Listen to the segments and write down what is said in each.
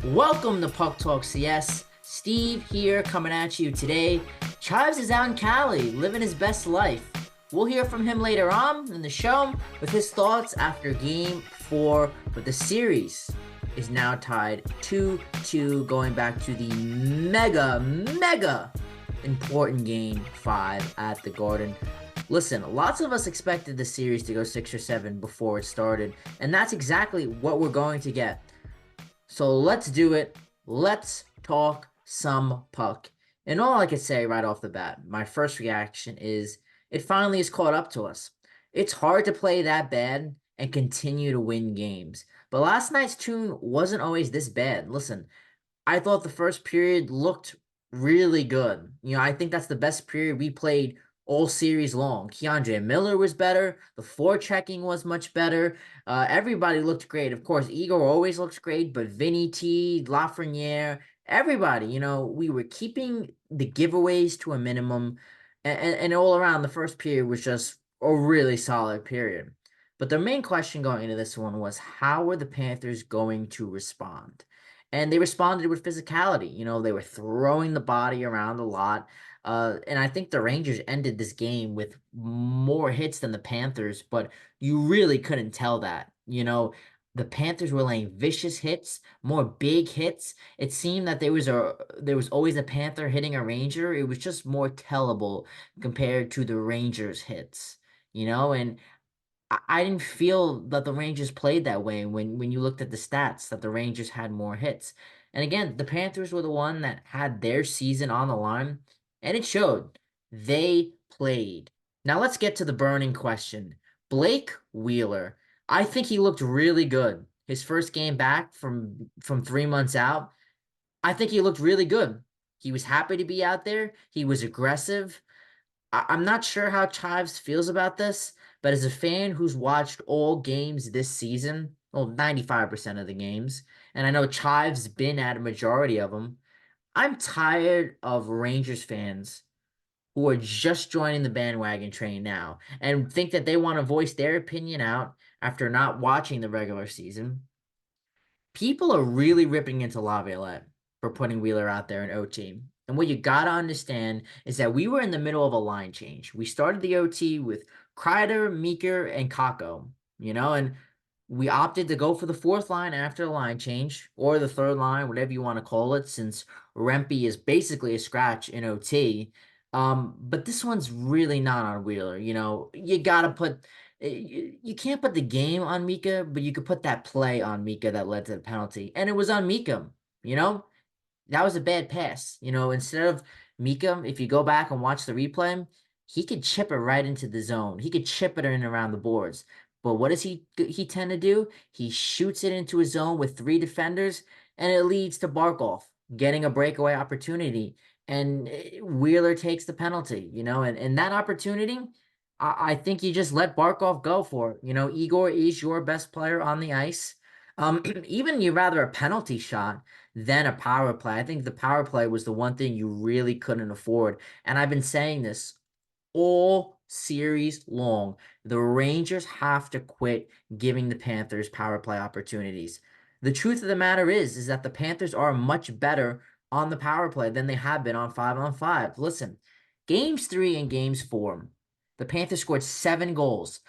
Welcome to PucktalkCS. Steve here coming at you today. Chives is out in Cali, living his best life. We'll hear from him later on in the show with his thoughts after Game 4, but the series is now tied 2-2 going back to the mega important Game 5 at the Garden. Listen, lots of us expected the series to go 6 or 7 before it started, and that's exactly what we're going to get. So let's do it. Let's talk some puck. And all I can say right off the bat, my first reaction is it finally has caught up to us. It's hard to play that bad and continue to win games. But last night's tune wasn't always this bad. Listen, I thought the first period looked really good. I think that's the best period we played all series long. Keandre Miller was better. The forechecking was much better. Everybody looked great. Of course, Igor always looks great, but Vinny T, Lafreniere, everybody, we were keeping the giveaways to a minimum. And all around, the first period was just a really solid period. But the main question going into this one was, how were the Panthers going to respond? And they responded with physicality. They were throwing the body around a lot. And I think the Rangers ended this game with more hits than the Panthers, but you really couldn't tell that. The Panthers were laying vicious hits, more big hits. It seemed that there was always a Panther hitting a Ranger. It was just more tellable compared to the Rangers hits. And I didn't feel that the Rangers played that way when you looked at the stats, that the Rangers had more hits. And again, the Panthers were the one that had their season on the line, and it showed. They played. Now let's get to the burning question. Blake Wheeler. I think he looked really good. His first game back from 3 months out. I think he looked really good. He was happy to be out there. He was aggressive. I'm not sure how Chives feels about this, but as a fan who's watched all games this season, well, 95% of the games, and I know Chives been at a majority of them, I'm tired of Rangers fans who are just joining the bandwagon train now and think that they want to voice their opinion out after not watching the regular season. People are really ripping into Laviolette for putting Wheeler out there in OT. And what you gotta understand is that we were in the middle of a line change. We started the OT with Kreider, Meeker, and Kako, and we opted to go for the fourth line after the line change, or the third line, whatever you want to call it, since Rempe is basically a scratch in OT. But this one's really not on Wheeler. You gotta put you can't put the game on Mika, but you could put that play on Mika that led to the penalty. And it was on Mika, you know? That was a bad pass. Instead of Mika, if you go back and watch the replay, he could chip it right into the zone. He could chip it in around the boards. But what does he tend to do? He shoots it into a zone with 3 defenders, and it leads to Barkov getting a breakaway opportunity. And Wheeler takes the penalty, and that opportunity, I think you just let Barkov go for it. Igor is your best player on the ice. Even you rather a penalty shot than a power play. I think the power play was the one thing you really couldn't afford. And I've been saying this all series long. The Rangers have to quit giving the Panthers power play opportunities. The truth of the matter is that the Panthers are much better on the power play than they have been on 5-on-5. Listen, games 3 and games 4, the Panthers scored 7 goals.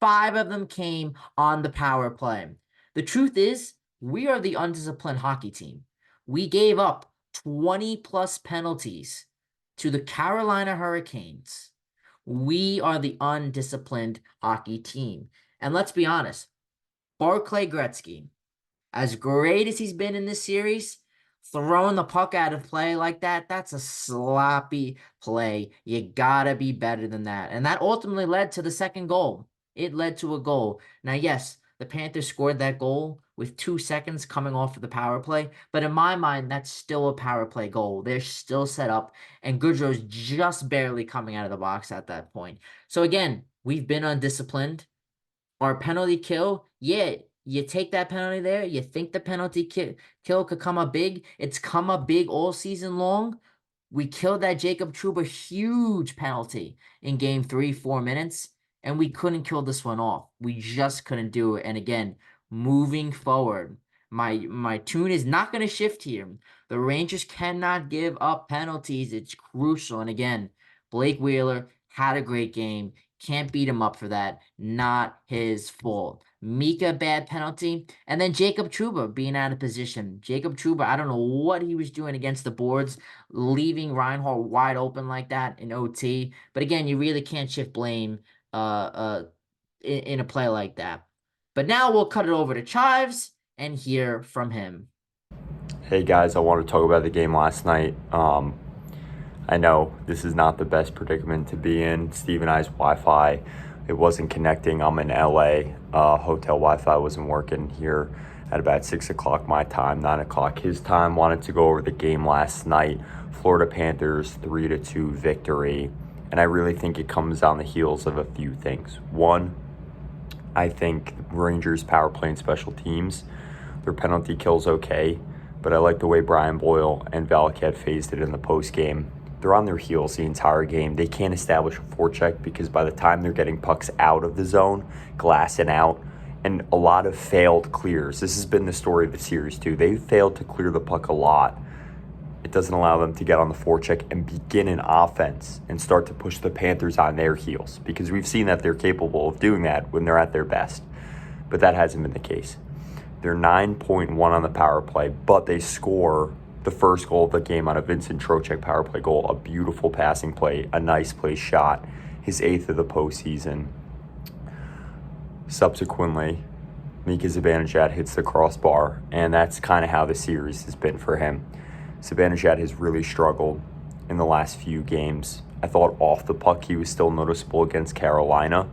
5 of them came on the power play. The truth is, we are the undisciplined hockey team. We gave up 20 plus penalties to the Carolina Hurricanes. We are the undisciplined hockey team. And let's be honest, Barclay Gretzky, as great as he's been in this series, throwing the puck out of play like that, that's a sloppy play. You gotta be better than that. And that ultimately led to the second goal. It led to a goal. Now, yes, the Panthers scored that goal with 2 seconds coming off of the power play, but in my mind, that's still a power play goal. They're still set up, and Goodrow's just barely coming out of the box at that point. So again, we've been undisciplined. Our penalty kill, yeah, you take that penalty there. You think the penalty kill could come up big. It's come up big all season long. We killed that Jacob Trouba huge penalty in game 3, 4 minutes, and we couldn't kill this one off. We just couldn't do it. And again, moving forward, My tune is not going to shift here. The Rangers cannot give up penalties. It's crucial. And again, Blake Wheeler had a great game. Can't beat him up for that. Not his fault. Mika, bad penalty. And then Jacob Trouba being out of position. Jacob Trouba, I don't know what he was doing against the boards, leaving Reinhart wide open like that in OT. But again, you really can't shift blame in a play like that. But now we'll cut it over to Chives and hear from him. Hey guys, I want to talk about the game last night. I know this is not the best predicament to be in. Steve and I's Wi-Fi, it wasn't connecting. I'm in LA. Hotel Wi-Fi wasn't working here at about 6 o'clock my time, 9 o'clock his time. Wanted to go over the game last night. Florida Panthers 3-2 victory. And I really think it comes on the heels of a few things. One, I think Rangers power play and special teams, their penalty kill's okay, but I like the way Brian Boyle and Valakad phased it in the post game. They're on their heels the entire game. They can't establish a forecheck because by the time they're getting pucks out of the zone, glassing out, and a lot of failed clears. This has been the story of the series too. They've failed to clear the puck a lot. It doesn't allow them to get on the forecheck and begin an offense and start to push the Panthers on their heels, because we've seen that they're capable of doing that when they're at their best. But that hasn't been the case. They're 9.1 on the power play, but they score the first goal of the game on a Vincent Trocheck power play goal, a beautiful passing play, a nice play shot, his 8th of the postseason. Subsequently, Mika Zibanejad hits the crossbar, and that's kind of how the series has been for him. Zibanejad has really struggled in the last few games. I thought off the puck he was still noticeable against Carolina.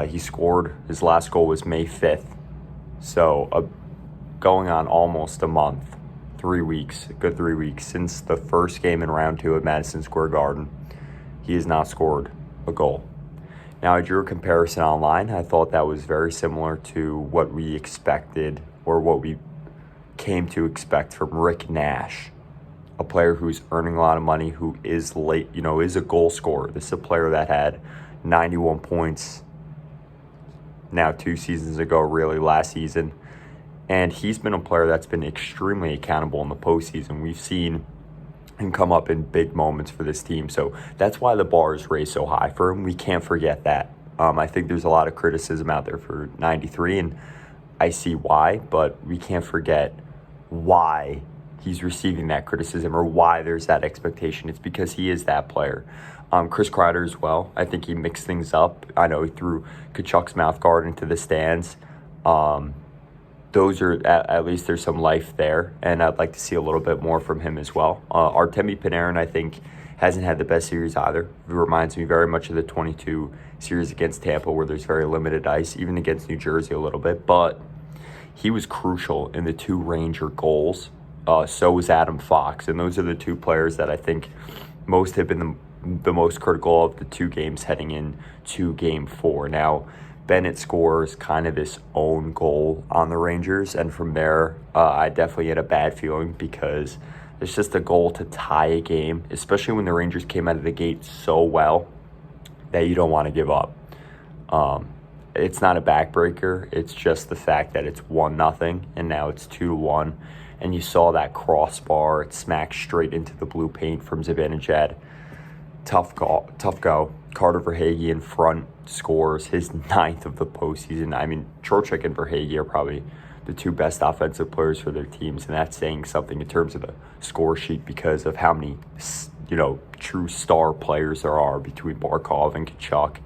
He scored, his last goal was May 5th. So going on almost a month, 3 weeks, a good 3 weeks, since the first game in round 2 at Madison Square Garden, he has not scored a goal. Now, I drew a comparison online. I thought that was very similar to what we expected, or what we came to expect from Rick Nash, a player who's earning a lot of money, who is is a goal scorer. This is a player that had 91 points now 2 seasons ago, really last season. And he's been a player that's been extremely accountable in the postseason. We've seen him come up in big moments for this team. So that's why the bar is raised so high for him. We can't forget that. I think there's a lot of criticism out there for 93, and I see why, but we can't forget why he's receiving that criticism, or why there's that expectation. It's because he is that player. Chris Kreider as well. I think he mixed things up. I know he threw Kachuk's mouth guard into the stands. Those are, at least there's some life there, and I'd like to see a little bit more from him as well. Artemi Panarin, I think, hasn't had the best series either. It reminds me very much of the 22 series against Tampa, where there's very limited ice, even against New Jersey a little bit, but he was crucial in the 2 Ranger goals. So was Adam Fox, and those are the 2 players that I think most have been the most critical of the 2 games heading into Game 4. Now, Bennett scores kind of his own goal on the Rangers, and from there, I definitely had a bad feeling, because it's just a goal to tie a game, especially when the Rangers came out of the gate so well, that you don't want to give up. It's not a backbreaker. It's just the fact that it's 1-0, and now it's 2-1. And you saw that crossbar. It smacked straight into the blue paint from Zibanejad. Tough go. Carter Verhaeghe in front scores his 9th of the postseason. I mean, Trocheck and Verhaeghe are probably the 2 best offensive players for their teams, and that's saying something in terms of the score sheet, because of how many, true star players there are between Barkov and Kachuk,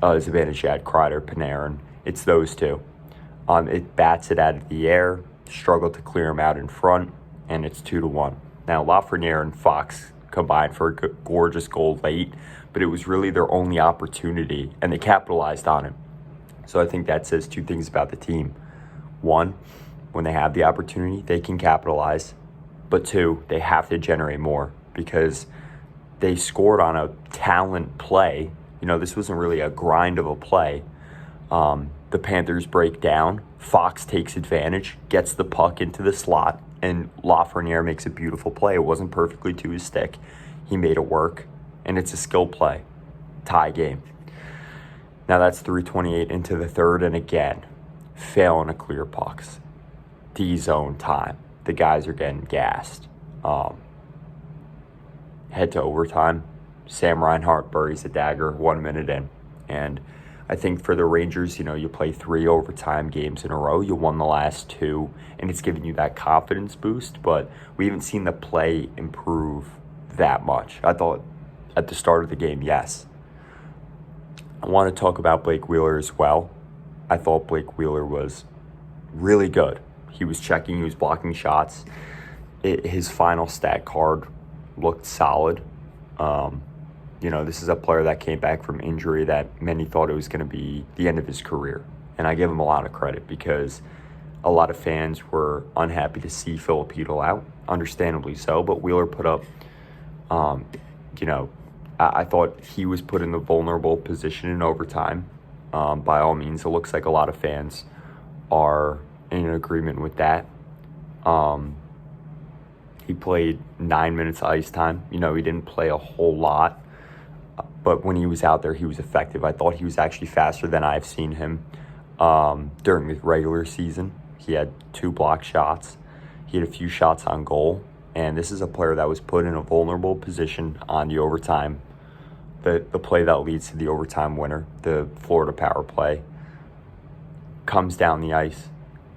Zibanejad, Kreider, Panarin. It's those 2. It bats it out of the air, struggled to clear him out in front, and it's 2-1. Now, Lafreniere and Fox combined for a gorgeous goal late, but it was really their only opportunity, and they capitalized on it. So I think that says 2 things about the team. 1, when they have the opportunity, they can capitalize. But 2, they have to generate more, because they scored on a talent play. This wasn't really a grind of a play. The Panthers break down. Fox takes advantage, gets the puck into the slot, and Lafreniere makes a beautiful play. It wasn't perfectly to his stick. He made it work, and it's a skill play. Tie game. Now that's 3:28 into the third, and again, failing to clear pucks. D zone time. The guys are getting gassed. Head to overtime. Sam Reinhart buries a dagger 1 minute in. And I think for the Rangers, you play 3 overtime games in a row. You won the last 2, and it's giving you that confidence boost. But we haven't seen the play improve that much. I thought at the start of the game, yes. I want to talk about Blake Wheeler as well. I thought Blake Wheeler was really good. He was checking, he was blocking shots. His final stat card looked solid. This is a player that came back from injury that many thought it was going to be the end of his career. And I give him a lot of credit because a lot of fans were unhappy to see Filipino out, understandably so. But Wheeler put up, I thought he was put in the vulnerable position in overtime. By all means, it looks like a lot of fans are in agreement with that. He played 9 minutes of ice time. He didn't play a whole lot. But when he was out there, he was effective. I thought he was actually faster than I've seen him during the regular season. He had 2 block shots. He had a few shots on goal. And this is a player that was put in a vulnerable position on the overtime. The play that leads to the overtime winner, the Florida power play, comes down the ice,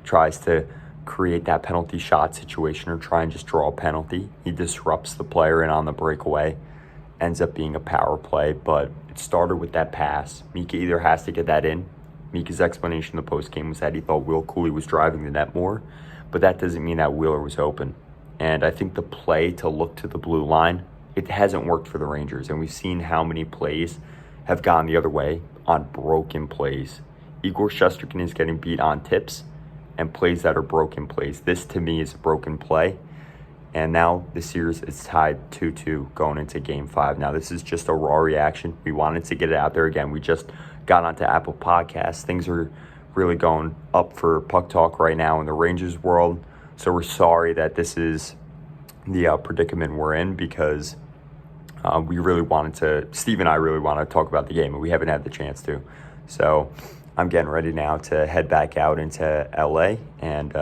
tries to create that penalty shot situation or try and just draw a penalty. He disrupts the player in on the breakaway. Ends up being a power play, but it started with that pass. Mika either has to get that in. Mika's explanation in the postgame was that he thought Will Cooley was driving the net more, but that doesn't mean that Wheeler was open. And I think the play to look to the blue line, it hasn't worked for the Rangers, and we've seen how many plays have gone the other way on broken plays. Igor Shesterkin is getting beat on tips and plays that are broken plays. This, to me, is a broken play. And now the series is tied 2-2 going into Game 5. Now, this is just a raw reaction. We wanted to get it out there again. We just got onto Apple Podcasts. Things are really going up for Puck Talk right now in the Rangers world. So we're sorry that this is the predicament we're in because we really wanted to, Steve and I really wanted to talk about the game, and we haven't had the chance to. So I'm getting ready now to head back out into LA, and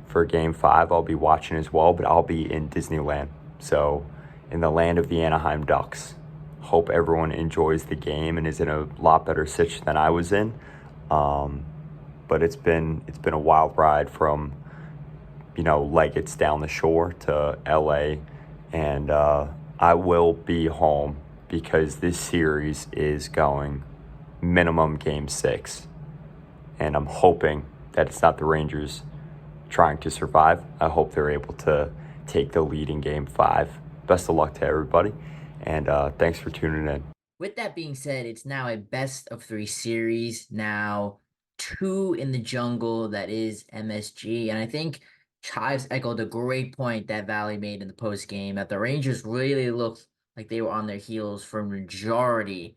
for Game 5, I'll be watching as well, but I'll be in Disneyland. So in the land of the Anaheim Ducks. Hope everyone enjoys the game and is in a lot better situation than I was in. But it's been a wild ride from, Leggett's down the shore to LA. And I will be home because this series is going minimum Game 6. And I'm hoping that it's not the Rangers trying to survive. I hope they're able to take the lead in Game 5. Best of luck to everybody, and thanks for tuning in. With that being said, it's now a best of 3 series, now 2 in the jungle, that is MSG, and I think Chives echoed a great point that Valley made in the post game, that the Rangers really looked like they were on their heels for a majority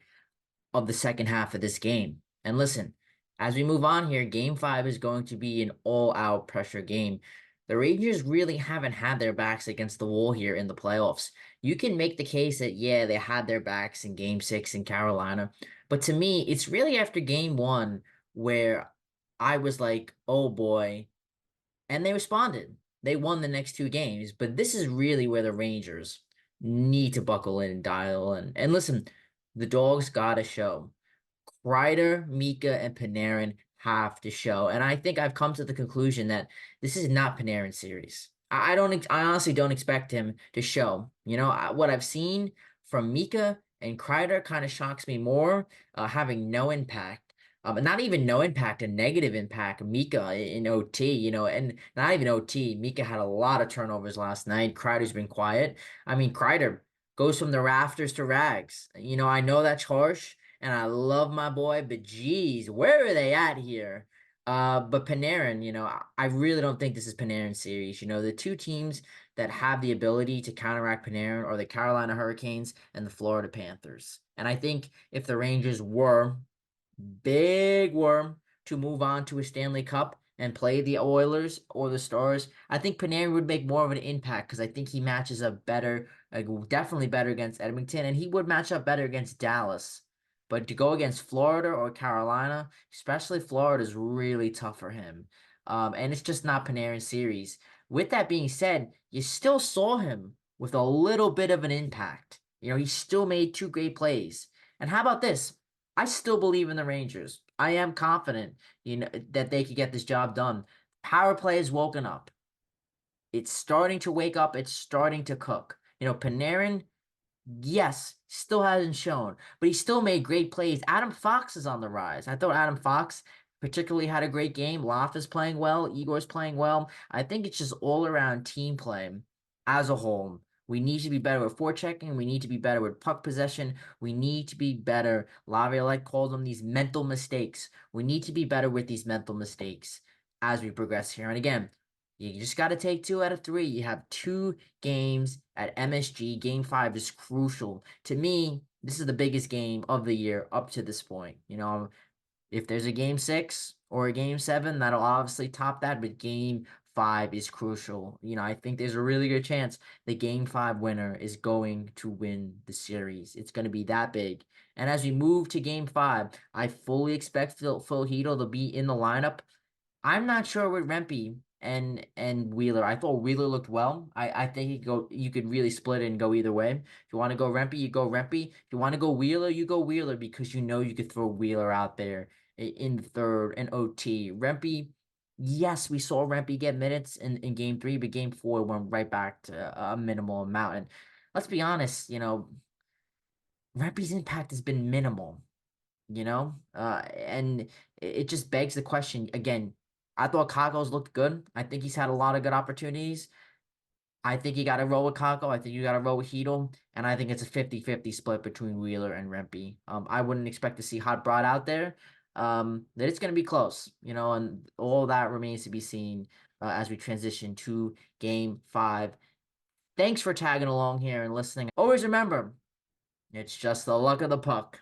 of the second half of this game. And listen, as we move on here, Game 5 is going to be an all-out pressure game. The Rangers really haven't had their backs against the wall here in the playoffs. You can make the case that, yeah, they had their backs in Game 6 in Carolina. But to me, it's really after Game 1 where I was like, oh boy. And they responded. They won the next 2 games. But this is really where the Rangers need to buckle in and dial in. And listen, the dogs got to show. Kreider, Mika, and Panarin have to show. And I think I've come to the conclusion that this is not Panarin's series. I honestly don't expect him to show. What I've seen from Mika and Kreider kind of shocks me more, having no impact. Not even no impact, a negative impact. Mika in OT, and not even OT. Mika had a lot of turnovers last night. Kreider's been quiet. I mean, Kreider goes from the rafters to rags. I know that's harsh, and I love my boy, but geez, where are they at here? But Panarin, I really don't think this is Panarin's series. The 2 teams that have the ability to counteract Panarin are the Carolina Hurricanes and the Florida Panthers. And I think if the Rangers were to move on to a Stanley Cup and play the Oilers or the Stars, I think Panarin would make more of an impact because I think he matches up better, definitely better against Edmonton, and he would match up better against Dallas. But to go against Florida or Carolina, especially Florida, is really tough for him. And it's just not Panarin's series. With that being said, you still saw him with a little bit of an impact. He still made two great plays. And how about this? I still believe in the Rangers. I am confident, that they could get this job done. Power play has woken up. It's starting to wake up. It's starting to cook. Panarin, yes, still hasn't shown, but he still made great plays. Adam Fox is on the rise. I thought Adam Fox particularly had a great game. Loft is playing well. Igor's playing well. I think it's just all around team play as a whole. We need to be better with forechecking. We need to be better with puck possession. We need to be better. Laviolette called them these mental mistakes. We need to be better with these mental mistakes as we progress here. And again, you just got to take 2 out of 3. You have 2 games at MSG. Game 5 is crucial. To me, this is the biggest game of the year up to this point. If there's a game 6 or a game 7, that'll obviously top that, but game 5 is crucial. I think there's a really good chance the game 5 winner is going to win the series. It's going to be that big. And as we move to game 5, I fully expect Phil Hedl to be in the lineup. I'm not sure with Rempe and Wheeler. I thought Wheeler looked well. I think you could really split it and go either way. If you want to go Rempe, you go Rempe. If you want to go Wheeler, you go Wheeler because you could throw Wheeler out there in the third and OT. Rempe, yes, we saw Rempe get minutes in game 3, but game 4 went right back to a minimal amount. And let's be honest, Rempe's impact has been minimal. And it just begs the question again. I thought Kakos looked good. I think he's had a lot of good opportunities. I think you got to roll with Kako. I think you got to roll with Hedel. And I think it's a 50-50 split between Wheeler and Rempe. I wouldn't expect to see Hot Broad out there. That it's going to be close, and all that remains to be seen as we transition to game 5. Thanks for tagging along here and listening. Always remember, it's just the luck of the puck.